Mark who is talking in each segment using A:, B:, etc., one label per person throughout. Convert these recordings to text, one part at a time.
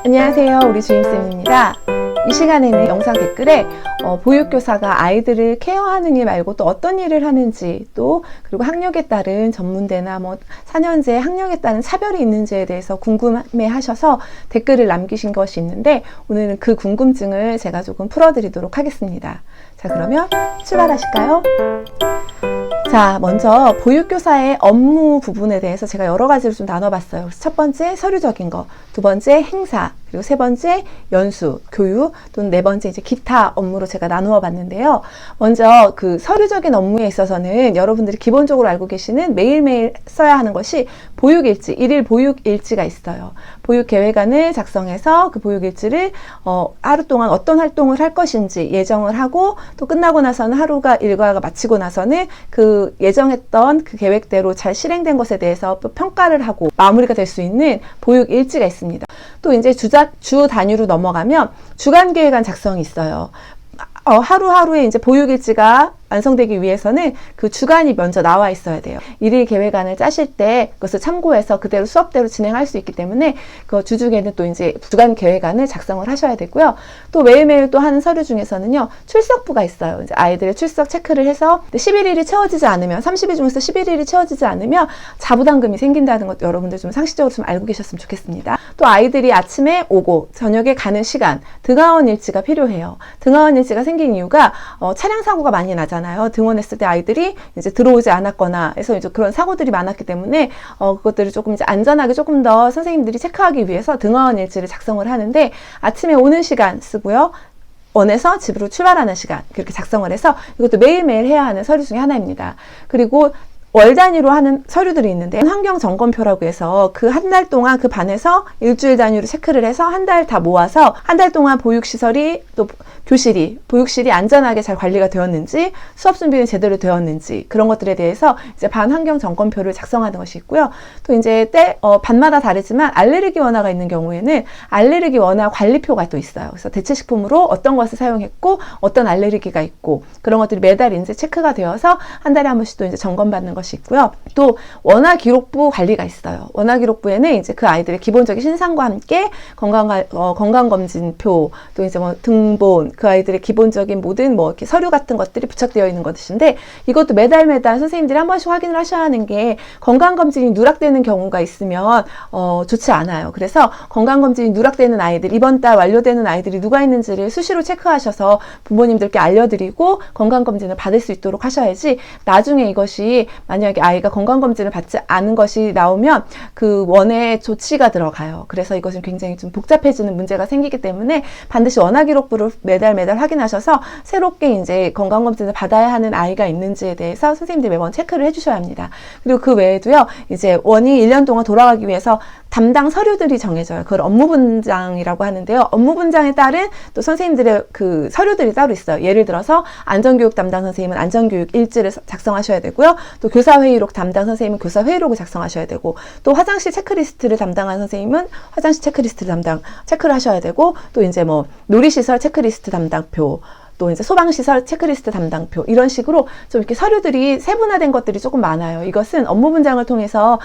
A: 안녕하세요. 우리 주임쌤입니다. 이 시간에는 영상 댓글에 보육교사가 아이들을 케어하는 일 말고 또 어떤 일을 하는지, 또 그리고 학력에 따른 전문대나 4년제 학력에 따른 차별이 있는지에 대해서 궁금해 하셔서 댓글을 남기신 것이 있는데, 오늘은 그 궁금증을 제가 조금 풀어드리도록 하겠습니다. 자, 그러면 출발하실까요? 자, 먼저 보육교사의 업무 부분에 대해서 제가 여러 가지로 좀 나눠봤어요. 그래서 첫 번째 서류적인 거, 두 번째 행사, 그리고 세 번째 연수, 교육, 또는 네 번째 이제 기타 업무로 제가 나누어 봤는데요. 먼저 그 서류적인 업무에 있어서는 여러분들이 기본적으로 알고 계시는 매일매일 써야 하는 것이 보육일지, 일일 보육일지가 있어요. 보육계획안을 작성해서 그 보육일지를 하루 동안 어떤 활동을 할 것인지 예정을 하고, 또 끝나고 나서는 하루가 일과가 마치고 나서는 그 예정했던 그 계획대로 잘 실행된 것에 대해서 또 평가를 하고 마무리가 될 수 있는 보육일지가 있습니다. 또 이제 주 단위로 넘어가면 주간계획안 작성이 있어요. 하루하루의 이제 보육일지가 완성되기 위해서는 그 주간이 먼저 나와 있어야 돼요. 일일 계획안을 짜실 때 그것을 참고해서 그대로 수업대로 진행할 수 있기 때문에 그 주중에는 또 이제 주간 계획안을 작성을 하셔야 되고요. 또 매일매일 또 하는 서류 중에서는요, 출석부가 있어요. 이제 아이들의 출석 체크를 해서 11일이 채워지지 않으면, 30일 중에서 11일이 채워지지 않으면 자부담금이 생긴다는 것, 여러분들 좀 상식적으로 좀 알고 계셨으면 좋겠습니다. 또 아이들이 아침에 오고 저녁에 가는 시간, 등하원 일지가 필요해요. 등하원 일지가 생긴 이유가 차량 사고가 많이 나잖아요. 등원했을 때 아이들이 이제 들어오지 않았거나 해서 이제 그런 사고들이 많았기 때문에 그것들을 조금 이제 안전하게 조금 더 선생님들이 체크하기 위해서 등하원 일지를 작성을 하는데, 아침에 오는 시간 쓰고요, 원에서 집으로 출발하는 시간, 그렇게 작성을 해서 이것도 매일매일 해야 하는 서류 중에 하나입니다. 그리고 월 단위로 하는 서류들이 있는데, 환경점검표라고 해서 그 한 달 동안 그 반에서 일주일 단위로 체크를 해서 한 달 다 모아서 한 달 동안 보육시설이 또 보육실이 안전하게 잘 관리가 되었는지, 수업 준비는 제대로 되었는지, 그런 것들에 대해서 이제 반환경점검표를 작성하는 것이 있고요. 또 이제 반마다 다르지만 알레르기 원화가 있는 경우에는 알레르기 원화 관리표가 또 있어요. 그래서 대체식품으로 어떤 것을 사용했고 어떤 알레르기가 있고, 그런 것들이 매달 이제 체크가 되어서 한 달에 한 번씩 또 이제 점검받는 것이 있고요. 또 원화기록부 관리가 있어요. 원화기록부에는 이제 그 아이들의 기본적인 신상과 함께 건강검진표, 또 이제 등본, 그 아이들의 기본적인 모든 이렇게 서류 같은 것들이 부착되어 있는 것인데, 이것도 매달 선생님들이 한 번씩 확인을 하셔야 하는 게, 건강검진이 누락되는 경우가 있으면 좋지 않아요. 그래서 건강검진이 누락되는 아이들, 이번 달 완료되는 아이들이 누가 있는지를 수시로 체크하셔서 부모님들께 알려드리고 건강검진을 받을 수 있도록 하셔야지, 나중에 이것이 만약에 아이가 건강검진을 받지 않은 것이 나오면 그 원에 조치가 들어가요. 그래서 이것은 굉장히 좀 복잡해지는 문제가 생기기 때문에 반드시 원화기록부를 매달 확인하셔서 새롭게 이제 건강검진을 받아야 하는 아이가 있는지에 대해서 선생님들이 매번 체크를 해주셔야 합니다. 그리고 그 외에도요, 이제 원이 1년 동안 돌아가기 위해서 담당 서류들이 정해져요. 그걸 업무분장이라고 하는데요. 업무분장에 따른 또 선생님들의 그 서류들이 따로 있어요. 예를 들어서 안전교육 담당 선생님은 안전교육 일지를 작성하셔야 되고요. 또 교사회의록 담당 선생님은 교사회의록을 작성하셔야 되고, 또 화장실 체크리스트를 담당한 선생님은 화장실 체크리스트를 체크를 하셔야 되고, 또 이제 놀이시설 체크리스트 담당표, 또 이제 소방시설 체크리스트 담당표, 이런 식으로 좀 이렇게 서류들이 세분화된 것들이 조금 많아요. 이것은 업무 분장을 통해서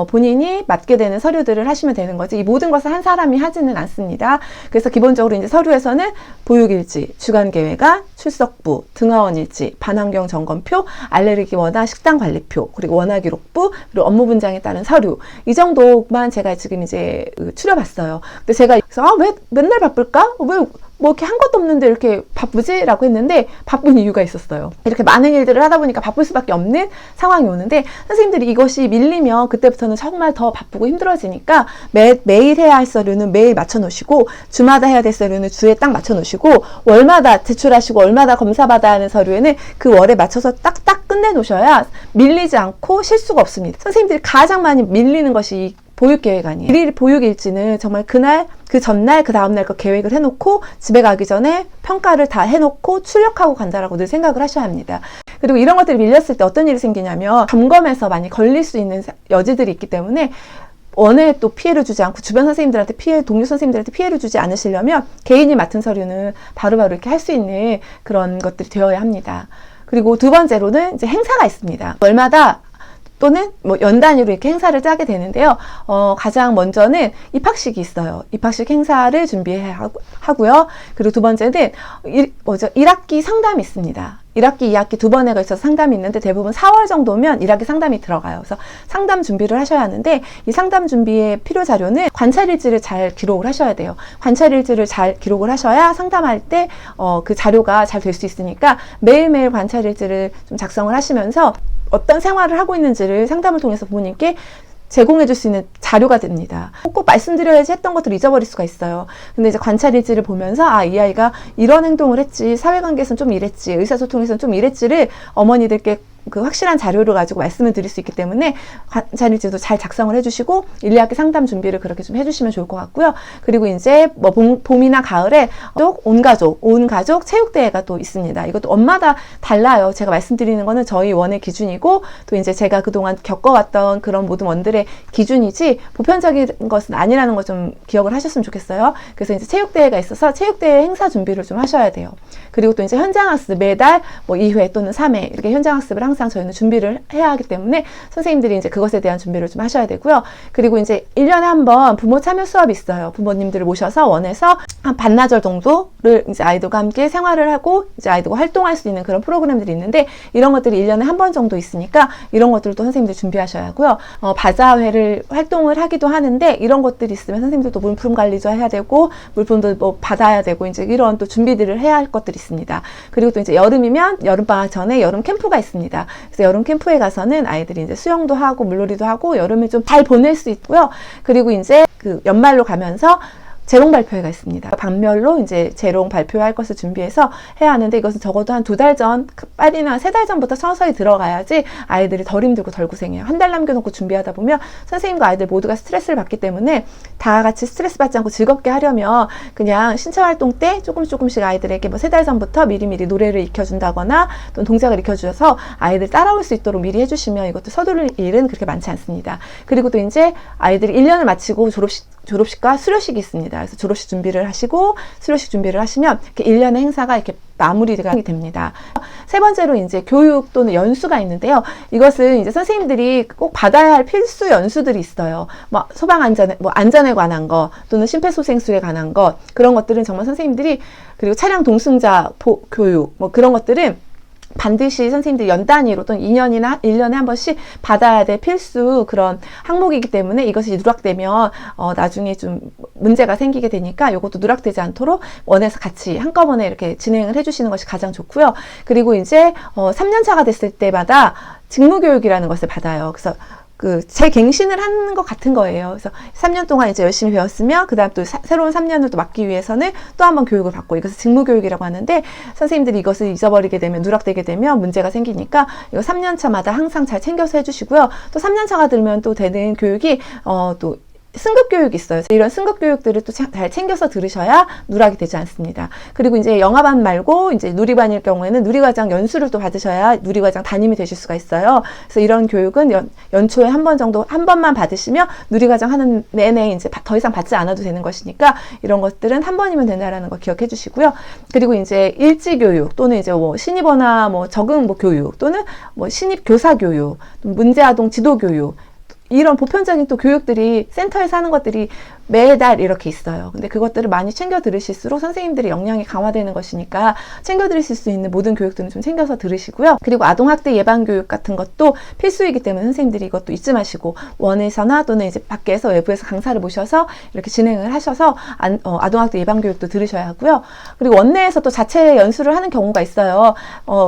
A: 본인이 맡게 되는 서류들을 하시면 되는 거지, 이 모든 것을 한 사람이 하지는 않습니다. 그래서 기본적으로 이제 서류에서는 보육일지, 주간계획안, 출석부, 등하원일지, 반환경점검표, 알레르기 원화 식단관리표, 그리고 원화기록부, 그리고 업무 분장에 따른 서류, 이 정도만 제가 지금 이제 추려봤어요. 근데 제가 왜 맨날 바쁠까? 왜 이렇게 한 것도 없는데 이렇게 바쁘지? 라고 했는데, 바쁜 이유가 있었어요. 이렇게 많은 일들을 하다 보니까 바쁠 수밖에 없는 상황이 오는데, 선생님들이 이것이 밀리면 그때부터는 정말 더 바쁘고 힘들어지니까 매일 해야 할 서류는 매일 맞춰 놓으시고, 주마다 해야 될 서류는 주에 딱 맞춰 놓으시고, 월마다 제출하시고 월마다 검사받아야 하는 서류에는 그 월에 맞춰서 딱딱 끝내 놓으셔야 밀리지 않고 실수가 없습니다. 선생님들이 가장 많이 밀리는 것이 보육계획안이에요. 일일 보육일지는 정말 그날, 그 전날, 그 다음날 거 계획을 해놓고 집에 가기 전에 평가를 다 해놓고 출력하고 간다라고 늘 생각을 하셔야 합니다. 그리고 이런 것들이 밀렸을 때 어떤 일이 생기냐면, 점검에서 많이 걸릴 수 있는 여지들이 있기 때문에 원에 또 피해를 주지 않고 주변 선생님들한테 동료 선생님들한테 피해를 주지 않으시려면 개인이 맡은 서류는 바로바로 이렇게 할 수 있는 그런 것들이 되어야 합니다. 그리고 두 번째로는 이제 행사가 있습니다. 월마다 또는 뭐 연단위로 이렇게 행사를 짜게 되는데요. 가장 먼저는 입학식이 있어요. 입학식 행사를 준비해야 하고요. 그리고 두 번째는 1학기 상담이 있습니다. 1학기, 2학기 두 번에 걸쳐서 상담이 있는데 대부분 4월 정도면 1학기 상담이 들어가요. 그래서 상담 준비를 하셔야 하는데 이 상담 준비의 필요 자료는 관찰일지를 잘 기록을 하셔야 돼요. 관찰일지를 잘 기록을 하셔야 상담할 때 그 자료가 잘 될 수 있으니까 매일매일 관찰일지를 좀 작성을 하시면서 어떤 생활을 하고 있는지를 상담을 통해서 부모님께 제공해 줄 수 있는 자료가 됩니다. 꼭 말씀드려야지 했던 것들을 잊어버릴 수가 있어요. 근데 이제 관찰일지를 보면서 이 아이가 이런 행동을 했지, 사회관계에서는 좀 이랬지, 의사소통에서는 좀 이랬지를 어머니들께 그 확실한 자료를 가지고 말씀을 드릴 수 있기 때문에 관찰일지도 잘 작성을 해주시고 1, 2학기 상담 준비를 그렇게 좀 해주시면 좋을 것 같고요. 그리고 이제 뭐 봄이나 가을에 온 가족 체육대회가 또 있습니다. 이것도 엄마다 달라요. 제가 말씀드리는 거는 저희 원의 기준이고 또 이제 제가 그동안 겪어왔던 그런 모든 원들의 기준이지 보편적인 것은 아니라는 거 좀 기억을 하셨으면 좋겠어요. 그래서 이제 체육대회가 있어서 체육대회 행사 준비를 좀 하셔야 돼요. 그리고 또 이제 현장학습 매달 뭐 2회 또는 3회 이렇게 현장학습을 항상 저희는 준비를 해야 하기 때문에 선생님들이 이제 그것에 대한 준비를 좀 하셔야 되고요. 그리고 이제 1년에 한 번 부모 참여 수업이 있어요. 부모님들을 모셔서 원에서 한 반나절 정도를 이제 아이들과 함께 생활을 하고 이제 아이들과 활동할 수 있는 그런 프로그램들이 있는데 이런 것들이 1년에 한 번 정도 있으니까 이런 것들도 선생님들 준비하셔야 하고요. 바자회를 활동을 하기도 하는데 이런 것들이 있으면 선생님들도 물품 관리도 해야 되고 물품도 뭐 받아야 되고 이제 이런 또 준비들을 해야 할 것들이 있습니다. 그리고 또 이제 여름이면 여름방학 전에 여름 캠프가 있습니다. 그래서 여름 캠프에 가서는 아이들이 이제 수영도 하고 물놀이도 하고 여름을 좀 잘 보낼 수 있고요. 그리고 이제 그 연말로 가면서 재롱 발표회가 있습니다. 반별로 이제 재롱 발표할 것을 준비해서 해야 하는데 이것은 적어도 한 2달 전, 빨리나 3달 전부터 서서히 들어가야지 아이들이 덜 힘들고 덜 고생해요. 한 달 남겨놓고 준비하다 보면 선생님과 아이들 모두가 스트레스를 받기 때문에 다 같이 스트레스 받지 않고 즐겁게 하려면 그냥 신체활동 때 조금씩 아이들에게 뭐 3달 전부터 미리미리 노래를 익혀준다거나 또는 동작을 익혀주셔서 아이들 따라올 수 있도록 미리 해주시면 이것도 서두를 일은 그렇게 많지 않습니다. 그리고 또 이제 아이들이 1년을 마치고 졸업식과 수료식이 있습니다. 그래서 졸업식 준비를 하시고 수료식 준비를 하시면 이렇게 1년의 행사가 이렇게 마무리가 됩니다. 세 번째로 이제 교육 또는 연수가 있는데요. 이것은 이제 선생님들이 꼭 받아야 할 필수 연수들이 있어요. 뭐 소방 안전에, 뭐 안전에 관한 거 또는 심폐소생술에 관한 것 그런 것들은 정말 선생님들이 그리고 차량 동승자 교육 뭐 그런 것들은 반드시 선생님들 연 단위로 또는 2년이나 1년에 한 번씩 받아야 될 필수 그런 항목이기 때문에 이것이 누락되면 나중에 좀 문제가 생기게 되니까 이것도 누락되지 않도록 원에서 같이 한꺼번에 이렇게 진행을 해주시는 것이 가장 좋고요. 그리고 이제 3년 차가 됐을 때마다 직무교육이라는 것을 받아요. 그래서 재갱신을 하는 것 같은 거예요. 그래서 3년 동안 이제 열심히 배웠으면, 그 다음 또 새로운 3년을 또 맞기 위해서는 또 한 번 교육을 받고, 이것을 직무교육이라고 하는데, 선생님들이 이것을 잊어버리게 되면, 누락되게 되면 문제가 생기니까, 이거 3년 차마다 항상 잘 챙겨서 해주시고요. 또 3년 차가 들면 또 되는 교육이, 또 승급 교육이 있어요. 이런 승급 교육들을 또 잘 챙겨서 들으셔야 누락이 되지 않습니다. 그리고 이제 영아반 말고 이제 누리반일 경우에는 누리과정 연수를 또 받으셔야 누리과정 담임이 되실 수가 있어요. 그래서 이런 교육은 연초에 한 번만 받으시면 누리과정 하는 내내 이제 더 이상 받지 않아도 되는 것이니까 이런 것들은 한 번이면 된다라는 거 기억해 주시고요. 그리고 이제 일지 교육 또는 이제 뭐 신입어나 뭐 적응 뭐 교육 또는 뭐 신입 교사 교육, 문제아동 지도 교육, 이런 보편적인 또 교육들이 센터에서 하는 것들이 매달 이렇게 있어요. 근데 그것들을 많이 챙겨 들으실수록 선생님들의 역량이 강화되는 것이니까 챙겨 들으실 수 있는 모든 교육들은 좀 챙겨서 들으시고요. 그리고 아동학대 예방교육 같은 것도 필수이기 때문에 선생님들이 이것도 잊지 마시고 원에서나 또는 이제 밖에서 외부에서 강사를 모셔서 이렇게 진행을 하셔서 아동학대 예방교육도 들으셔야 하고요. 그리고 원내에서 또 자체 연수를 하는 경우가 있어요.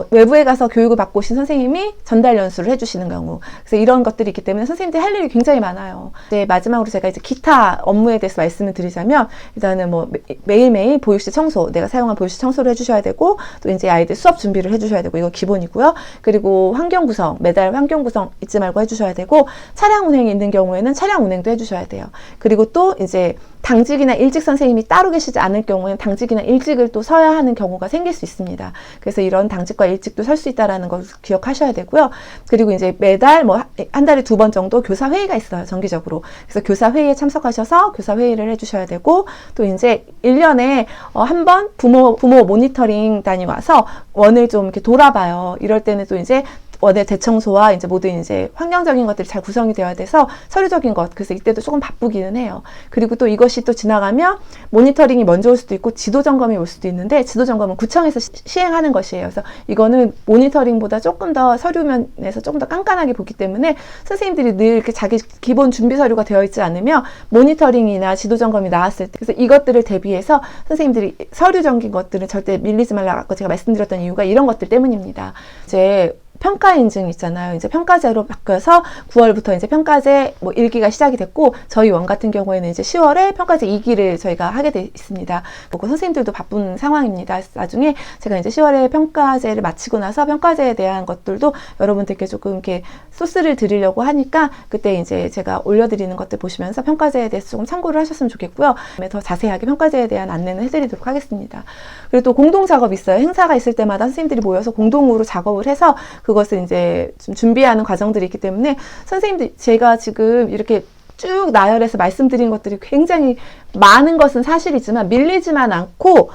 A: 외부에 가서 교육을 받고 오신 선생님이 전달 연수를 해주시는 경우. 그래서 이런 것들이 있기 때문에 선생님들이 할 일이 굉장히 많아요. 이제 마지막으로 제가 이제 기타 업무에 대해서 말씀을 드리자면, 일단은 뭐 매일매일 보육실 청소, 내가 사용한 보육실 청소를 해주셔야 되고, 또 이제 아이들 수업 준비를 해주셔야 되고, 이거 기본이고요. 그리고 환경 구성, 매달 환경 구성 잊지 말고 해주셔야 되고, 차량 운행이 있는 경우에는 차량 운행도 해주셔야 돼요. 그리고 또 이제 당직이나 일직 선생님이 따로 계시지 않을 경우에는 당직이나 일직을 또 서야 하는 경우가 생길 수 있습니다. 그래서 이런 당직과 일직도 설 수 있다라는 걸 기억하셔야 되고요. 그리고 이제 매달 뭐 한 달에 2번 정도 교사 회의가 있어요, 정기적으로. 그래서 교사 회의에 참석하셔서 교사 회의를 해주셔야 되고, 또 이제 1년에 한 번 부모 모니터링단이 와서 원을 좀 이렇게 돌아봐요. 이럴 때는 또 이제 원의 대청소와 이제 모든 이제 환경적인 것들이 잘 구성이 되어야 돼서 서류적인 것, 그래서 이때도 조금 바쁘기는 해요. 그리고 또 이것이 또 지나가면 모니터링이 먼저 올 수도 있고 지도 점검이 올 수도 있는데, 지도 점검은 구청에서 시행하는 것이에요. 그래서 이거는 모니터링보다 조금 더 서류 면에서 조금 더 깐깐하게 보기 때문에 선생님들이 늘 이렇게 자기 기본 준비 서류가 되어 있지 않으면 모니터링이나 지도 점검이 나왔을 때, 그래서 이것들을 대비해서 선생님들이 서류적인 것들은 절대 밀리지 말라고 제가 말씀드렸던 이유가 이런 것들 때문입니다. 이제 평가 인증 있잖아요. 이제 평가제로 바뀌어서 9월부터 이제 평가제 뭐 1기가 시작이 됐고, 저희 원 같은 경우에는 이제 10월에 평가제 2기를 저희가 하게 돼 있습니다. 그리고 선생님들도 바쁜 상황입니다. 나중에 제가 이제 10월에 평가제를 마치고 나서 평가제에 대한 것들도 여러분들께 조금 이렇게 소스를 드리려고 하니까, 그때 이제 제가 올려드리는 것들 보시면서 평가제에 대해서 조금 참고를 하셨으면 좋겠고요. 더 자세하게 평가제에 대한 안내는 해드리도록 하겠습니다. 그리고 또 공동 작업이 있어요. 행사가 있을 때마다 선생님들이 모여서 공동으로 작업을 해서 그것을 이제 좀 준비하는 과정들이 있기 때문에, 선생님들, 제가 지금 이렇게 쭉 나열해서 말씀드린 것들이 굉장히 많은 것은 사실이지만 밀리지만 않고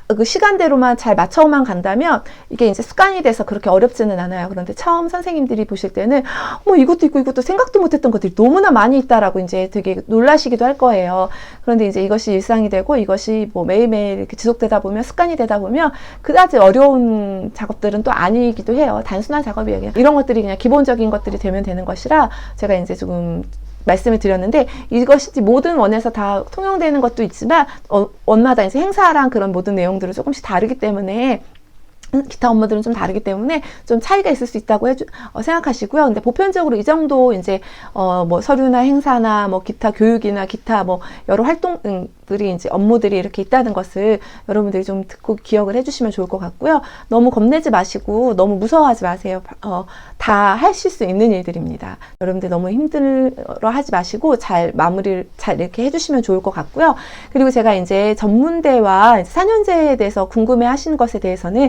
A: 그 시간대로만 잘 맞춰만 간다면 이게 이제 습관이 돼서 그렇게 어렵지는 않아요. 그런데 처음 선생님들이 보실 때는 뭐 이것도 있고 이것도 생각도 못했던 것들이 너무나 많이 있다라고 이제 되게 놀라시기도 할 거예요. 그런데 이제 이것이 일상이 되고 이것이 뭐 매일매일 이렇게 지속되다 보면, 습관이 되다 보면 그다지 어려운 작업들은 또 아니기도 해요. 단순한 작업이에요. 이런 것들이 그냥 기본적인 것들이 되면 되는 것이라 제가 이제 조금 말씀을 드렸는데, 이것이 모든 원에서 다 통용되는 것도 있지만 원마다 이제 행사랑 그런 모든 내용들은 조금씩 다르기 때문에, 기타 업무들은 좀 다르기 때문에 좀 차이가 있을 수 있다고 생각하시고요. 근데 보편적으로 이 정도 이제 뭐 서류나 행사나 뭐 기타 교육이나 기타 뭐 여러 활동들이 이제 업무들이 이렇게 있다는 것을 여러분들이 좀 듣고 기억을 해주시면 좋을 것 같고요. 너무 겁내지 마시고 너무 무서워하지 마세요. 다 하실 수 있는 일들입니다. 여러분들 너무 힘들어하지 마시고 잘 마무리를 잘 이렇게 해주시면 좋을 것 같고요. 그리고 제가 이제 전문대와 4년제에 대해서 궁금해하시는 것에 대해서는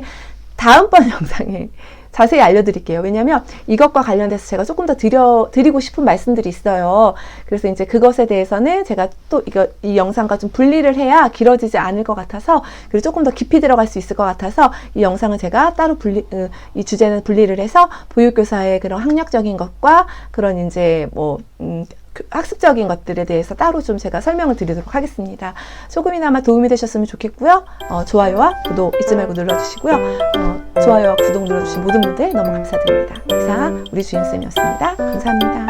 A: 다음번 영상에 자세히 알려드릴게요. 왜냐하면 이것과 관련돼서 제가 조금 더 드리고 싶은 말씀들이 있어요. 그래서 이제 그것에 대해서는 제가 또 이 영상과 좀 분리를 해야 길어지지 않을 것 같아서, 그리고 조금 더 깊이 들어갈 수 있을 것 같아서 이 영상은 제가 따로 이 주제는 분리를 해서 보육교사의 그런 학력적인 것과 그런 이제 뭐 학습적인 것들에 대해서 따로 좀 제가 설명을 드리도록 하겠습니다. 조금이나마 도움이 되셨으면 좋겠고요. 좋아요와 구독 잊지 말고 눌러주시고요. 좋아요와 구독 눌러주신 모든 분들 너무 감사드립니다. 이상 우리 주임쌤이었습니다. 감사합니다.